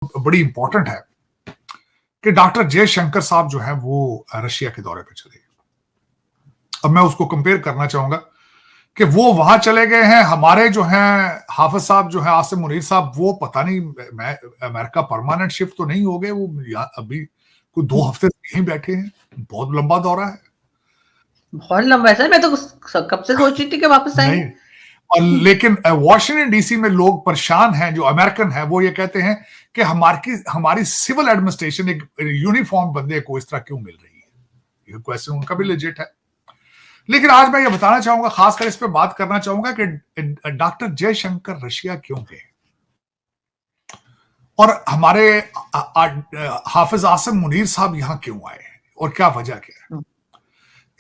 बड़ी इंपॉर्टेंट है कि डॉक्टर जयशंकर साहब जो है वो रशिया के दौरे पे चले गए। अब मैं उसको कंपेयर करना चाहूंगा कि वो वहां चले गए हैं, हमारे जो हैं हाफिज साहब जो है आसिम मुनीर साहब, वो पता नहीं मैं अमेरिका परमानेंट शिफ्ट तो नहीं हो गए, वो अभी कोई 2 हफ्ते से यहीं बैठे हैं। बहुत लंबा दौरा है। बहुत लंबा है सर, मैं तो कब से सोच रही थी कि वापस नहीं, आएंगे। और लेकिन वॉशिंगटन डीसी में लोग परेशान हैं, जो अमेरिकन है वो ये कहते हैं कि हमारी सिविल एडमिनिस्ट्रेशन एक यूनिफॉर्म बंदे को इस तरह क्यों मिल रही है। ये क्वेश्चन उनका भी लेजिट है। लेकिन आज मैं ये बताना चाहूंगा, खासकर इस पे बात करना चाहूंगा कि डॉक्टर जयशंकर रशिया क्यों गए और हमारे हाफिज आसिम मुनीर साहब यहां क्यों आए और क्या वजह क्या है।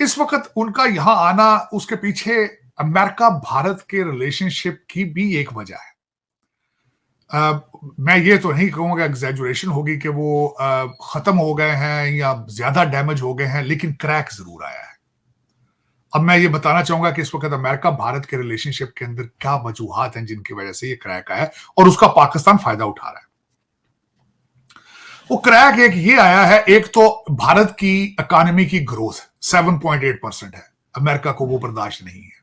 इस वक्त उनका यहां आना, उसके पीछे अमेरिका भारत के रिलेशनशिप की भी एक वजह है। मैं ये तो नहीं कहूंगा एग्जैजुरेशन होगी कि वो खत्म हो गए हैं या ज्यादा डैमेज हो गए हैं, लेकिन क्रैक जरूर आया है। अब मैं ये बताना चाहूंगा कि इस वक्त अमेरिका भारत के रिलेशनशिप के अंदर क्या वजूहात हैं जिनकी वजह से ये क्रैक आया है और उसका पाकिस्तान फायदा उठा रहा है। वो क्रैक एक ये आया है, एक तो भारत की इकोनॉमी की ग्रोथ 7.8% है, अमेरिका को वो बर्दाश्त नहीं है।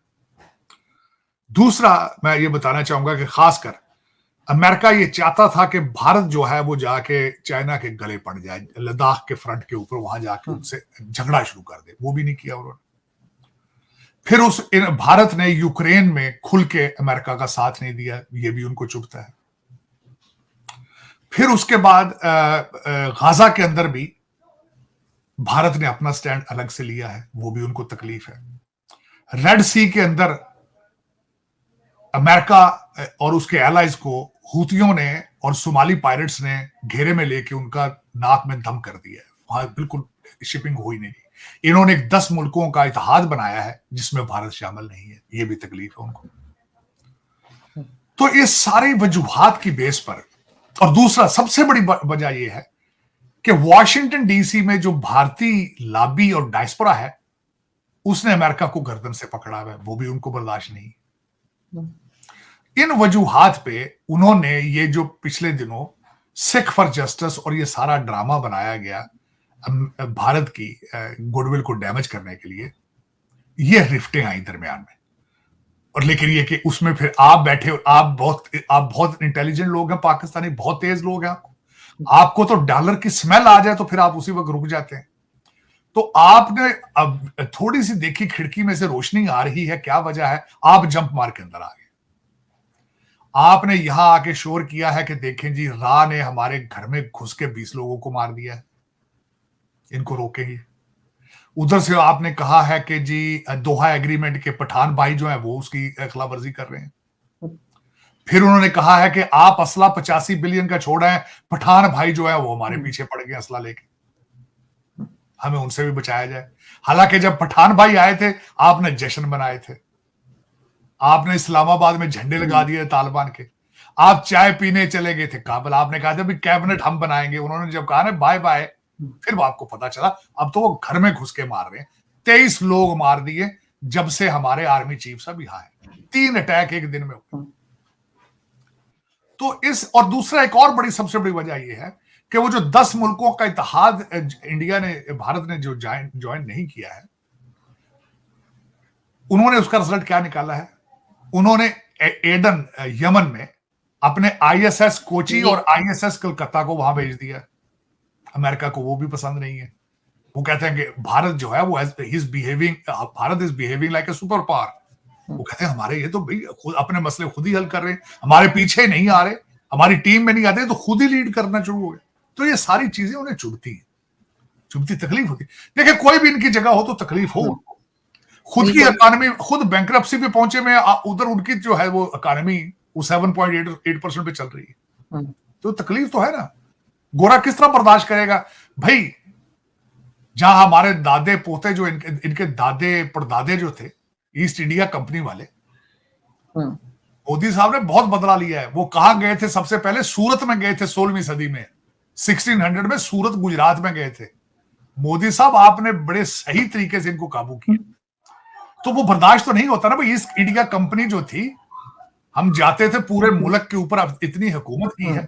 दूसरा मैं ये बताना चाहूंगा कि खासकर अमेरिका ये चाहता था कि भारत जो है वो जाके चाइना के गले पड़ जाए, लद्दाख के फ्रंट के ऊपर वहां जाके उनसे झगड़ा शुरू कर दे, वो भी नहीं किया उन्होंने। फिर भारत ने यूक्रेन में खुल के अमेरिका का साथ नहीं दिया, ये भी उनको चुभता है। फिर उसके बाद गाजा के अंदर भी भारत ने अपना स्टैंड अलग से लिया है, वो भी उनको तकलीफ है। रेड सी के अंदर अमेरिका और उसके एलाइज को हूतियों ने और सोमाली पायरेट्स ने घेरे में लेके उनका नाक में दम कर दिया है, वहां बिल्कुल शिपिंग हो ही नहीं। इन्होंने 10 मुल्कों का इत्तेहाद बनाया है जिसमें भारत शामिल नहीं है, ये भी तकलीफ है उनको। तो ये सारी वजूहात की बेस पर, और दूसरा सबसे बड़ी वजह यह है कि वॉशिंगटन डीसी में जो भारतीय लॉबी और डायस्पोरा है उसने अमेरिका को गर्दन से पकड़ा हुआ है, वो भी उनको बर्दाश्त नहीं। इन वजूहात पे उन्होंने ये जो पिछले दिनों सिख फॉर जस्टिस और ये सारा ड्रामा बनाया गया भारत की गुडविल को डैमेज करने के लिए, ये रिफ्टें आई दरमियान में। और लेकिन ये कि उसमें फिर आप बैठे, आप बहुत इंटेलिजेंट लोग हैं, पाकिस्तानी बहुत तेज लोग हैं, आपको तो डॉलर की स्मेल आ जाए तो फिर आप उसी वक्त रुक जाते हैं। तो आपने अब थोड़ी सी देखी खिड़की में से रोशनी आ रही है, क्या वजह है, आप जंप मार के अंदर आ गए। आपने यहां आके शोर किया है कि देखें जी, रा ने हमारे घर में घुस के 20 लोगों को मार दिया है, इनको रोकेंगे। उधर से आपने कहा है कि जी दोहा एग्रीमेंट के पठान भाई जो है वो उसकी खिलाफवर्जी कर रहे हैं। फिर उन्होंने कहा है कि आप असला 85 बिलियन का छोड़ा है, पठान भाई जो है वो हमारे पीछे पड़ गए असला लेके, हमें उनसे भी बचाया जाए। हालांकि जब पठान भाई आए थे आपने जश्न मनाए थे, आपने इस्लामाबाद में झंडे लगा दिए तालिबान के, आप चाय पीने चले गए थे काबुल, आपने कहा था भी कैबिनेट हम बनाएंगे, उन्होंने जब कहा ना बाय बाय, फिर वो आपको पता चला अब तो वो घर में घुस के मार रहे हैं। 23 लोग मार दिए जब से हमारे आर्मी चीफ साहब यहाँ है, 3 अटैक एक दिन में हुए। तो इस, और दूसरा एक और बड़ी सबसे बड़ी वजह यह है कि वो जो 10 मुल्कों का इत्तेहाद इंडिया ने, भारत ने जो ज्वाइन नहीं किया है, उन्होंने उसका रिजल्ट क्या निकाला है, उन्होंने एडन यमन में अपने ISS कोची और ISS कलकत्ता को वहां भेज दिया। अमेरिका को वो भी पसंद नहीं है, वो कहते हैं कि भारत जो है वो Bharat is behaving like a super power. वो कहते हैं हमारे ये तो भाई खुद अपने मसले खुद ही हल कर रहे हैं, हमारे पीछे नहीं आ रहे, हमारी टीम में नहीं आते, तो खुद ही लीड करना शुरू हो गए। तो ये सारी चीजें उन्हें चुभती तकलीफ होती। देखिए कोई भी इनकी जगह हो तो तकलीफ हो, खुद की इकोनॉमी, खुद बैंकरप्सी पे पहुंचे में, उधर उनकी जो है वो इकोनॉमी वो 7.8% पे चल रही है, तो तकलीफ तो है ना। गोरा किस तरह बर्दाश्त करेगा भाई, जहां हमारे दादे पोते जो इनके दादे परदादे जो थे ईस्ट इंडिया कंपनी वाले, मोदी साहब ने बहुत बदला लिया है। वो कहां गए थे सबसे पहले, सूरत में गए थे 16वीं सदी में, 1600 में सूरत गुजरात में गए थे। मोदी साहब आपने बड़े सही तरीके से इनको काबू किया। तो वो बर्दाश्त तो नहीं होता ना भाई, ईस्ट इंडिया कंपनी जो थी, हम जाते थे पूरे मुल्क के ऊपर, अब इतनी हुकूमत की है,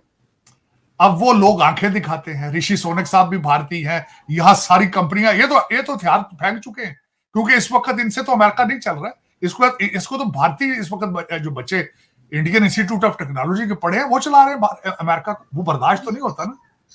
अब वो लोग आंखें दिखाते हैं। ऋषि सोनक साहब भी भारतीय हैं, यहाँ सारी कंपनियां ये तो हथियार फेंक चुके हैं, क्योंकि इस वक्त इनसे तो अमेरिका नहीं चल रहा है। इसको तो भारतीय इस वक्त जो बच्चे इंडियन इंस्टीट्यूट ऑफ टेक्नोलॉजी के पढ़े हैं वो चला रहे हैं अमेरिका को। वो बर्दाश्त तो नहीं होता ना।